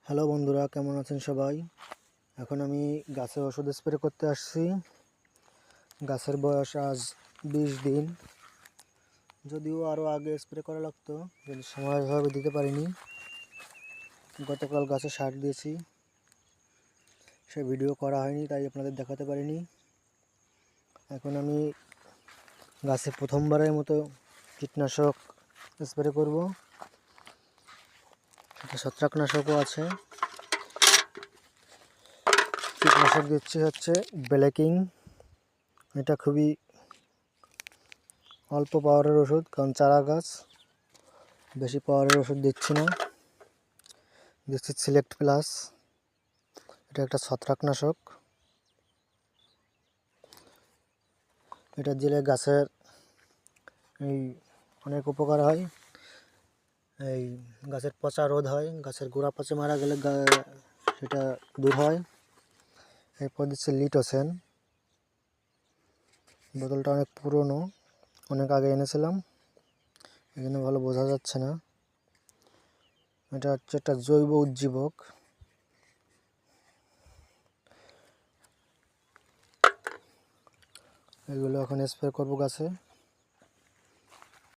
Hello বন্ধুরা, কেমন আছেন সবাই? এখন আমি গাছে ওষুধ স্প্রে করতে আসছি। গাছের বয়স আজ 20 দিন, যদিও আরও আগে স্প্রে করা লাগতো, কিন্তু সময়ভাবে দিতে পারিনি। গতকাল গাছে সার দিয়েছি, সে ভিডিও করা হয়নি, তাই আপনাদের দেখাতে পারিনি। এখন আমি গাছে প্রথমবারের মতো কীটনাশক স্প্রে করব। ছত্রাকনাশকও আছে। কীটনাশক দিচ্ছি হচ্ছে ব্লেকিং। এটা খুবই অল্প পাওয়ারের ওষুধ, কারণ চারা গাছ, বেশি পাওয়ারের ওষুধ দিচ্ছি না। দিচ্ছি সিলেক্ট প্লাস। এটা একটা ছত্রাকনাশক। এটা দিলে গাছের এই অনেক উপকার হয়। এই গাছের পচা রোধ হয়, গাছের গোড়া পচে মারা গেলে সেটা দূর হয়। এরপর দিচ্ছে লিটোসেন। বোতলটা অনেক পুরনো, অনেক আগে এনেছিলাম, এই জন্য ভালো বোঝা যাচ্ছে না। এটা হচ্ছে একটা জৈব উজ্জীবক। এগুলো এখন স্প্রে করবো গাছে।